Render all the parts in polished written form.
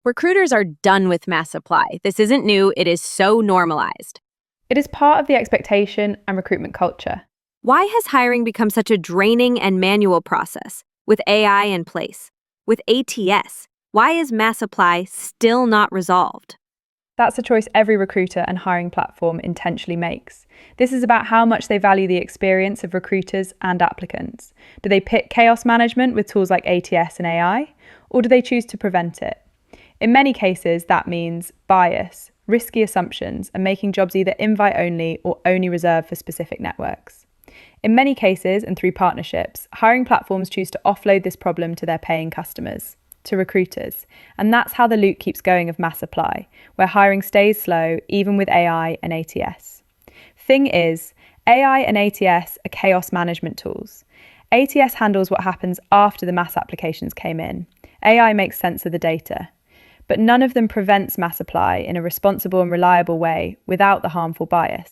Recruiters are done with mass supply. This isn't new, it is so normalized. It is part of the expectation and recruitment culture. Why has hiring become such a draining and manual process with AI in place? With ATS, why is mass supply still not resolved? That's a choice every recruiter and hiring platform intentionally makes. This is about how much they value the experience of recruiters and applicants. Do they pick chaos management with tools like ATS and AI, or do they choose to prevent it? In many cases, that means bias, risky assumptions, and making jobs either invite-only or only reserved for specific networks. In many cases, and through partnerships, hiring platforms choose to offload this problem to their paying customers, to recruiters, and that's how the loop keeps going of mass supply, where hiring stays slow even with AI and ATS. Thing is, AI and ATS are chaos management tools. ATS handles what happens after the mass applications came in. AI makes sense of the data. But none of them prevents mass supply in a responsible and reliable way without the harmful bias.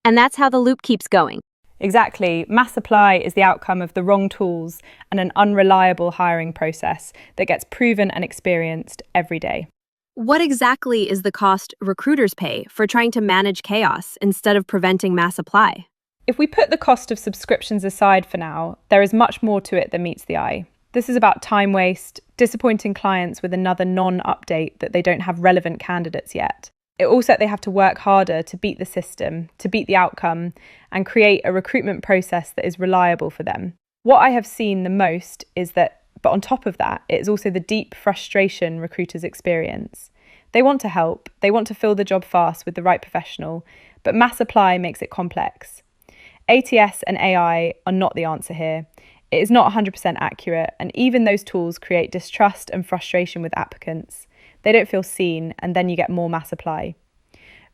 And that's how the loop keeps going. Exactly. Mass supply is the outcome of the wrong tools and an unreliable hiring process that gets proven and experienced every day. What exactly is the cost recruiters pay for trying to manage chaos instead of preventing mass supply? If we put the cost of subscriptions aside for now, there is much more to it than meets the eye. This is about time waste, disappointing clients with another non-update that they don't have relevant candidates yet. It also they have to work harder to beat the system, to beat the outcome, and create a recruitment process that is reliable for them. What I have seen the most is that, but on top of that, it is also the deep frustration recruiters experience. They want to help, they want to fill the job fast with the right professional, but mass supply makes it complex. ATS and AI are not the answer here. It is not 100% accurate, and even those tools create distrust and frustration with applicants. They don't feel seen, and then you get more mass supply.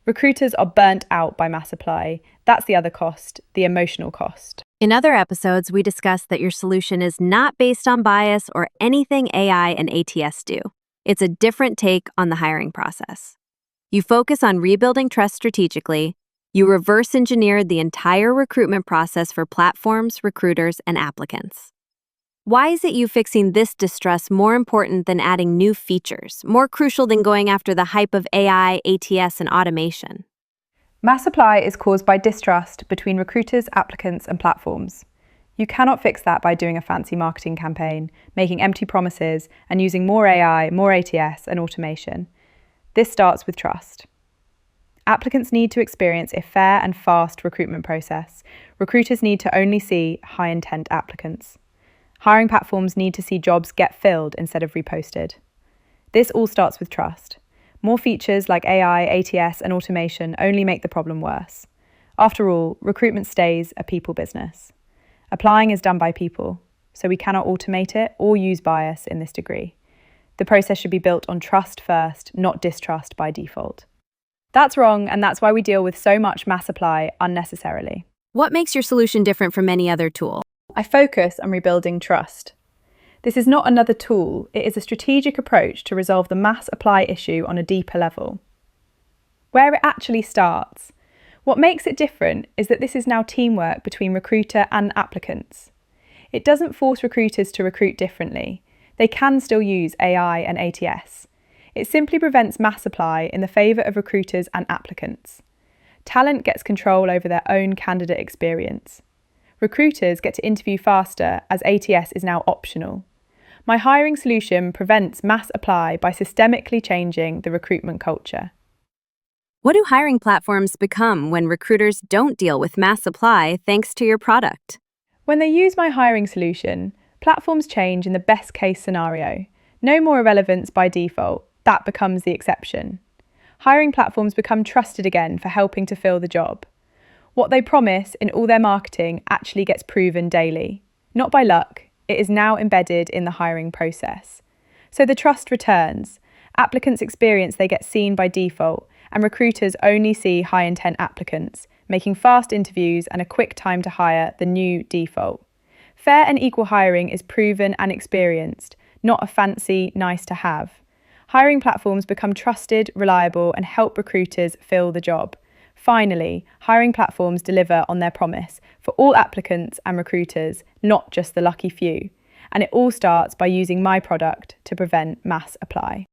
Recruiters are burnt out by mass supply. That's the other cost, the emotional cost. In other episodes, we discussed that your solution is not based on bias or anything AI and ATS do. It's a different take on the hiring process. You focus on rebuilding trust strategically. You reverse engineered the entire recruitment process for platforms, recruiters, and applicants. Why is it you fixing this distrust more important than adding new features, more crucial than going after the hype of AI, ATS, and automation? Mass supply is caused by distrust between recruiters, applicants, and platforms. You cannot fix that by doing a fancy marketing campaign, making empty promises, and using more AI, more ATS, and automation. This starts with trust. Applicants need to experience a fair and fast recruitment process. Recruiters need to only see high-intent applicants. Hiring platforms need to see jobs get filled instead of reposted. This all starts with trust. More features like AI, ATS, and automation only make the problem worse. After all, recruitment stays a people business. Applying is done by people, so we cannot automate it or use bias in this degree. The process should be built on trust first, not distrust by default. That's wrong, and that's why we deal with so much mass supply unnecessarily. What makes your solution different from any other tool? I focus on rebuilding trust. This is not another tool, it is a strategic approach to resolve the mass supply issue on a deeper level. Where it actually starts. What makes it different is that this is now teamwork between recruiter and applicants. It doesn't force recruiters to recruit differently. They can still use AI and ATS. It simply prevents mass supply in the favour of recruiters and applicants. Talent gets control over their own candidate experience. Recruiters get to interview faster as ATS is now optional. My hiring solution prevents mass supply by systemically changing the recruitment culture. What do hiring platforms become when recruiters don't deal with mass supply thanks to your product? When they use my hiring solution, platforms change in the best case scenario. No more irrelevance by default. That becomes the exception. Hiring platforms become trusted again for helping to fill the job. What they promise in all their marketing actually gets proven daily. Not by luck, it is now embedded in the hiring process. So the trust returns. Applicants experience they get seen by default, and recruiters only see high-intent applicants, making fast interviews and a quick time to hire the new default. Fair and equal hiring is proven and experienced, not a fancy nice to have. Hiring platforms become trusted, reliable, and help recruiters fill the job. Finally, hiring platforms deliver on their promise for all applicants and recruiters, not just the lucky few. And it all starts by using my product to prevent mass apply.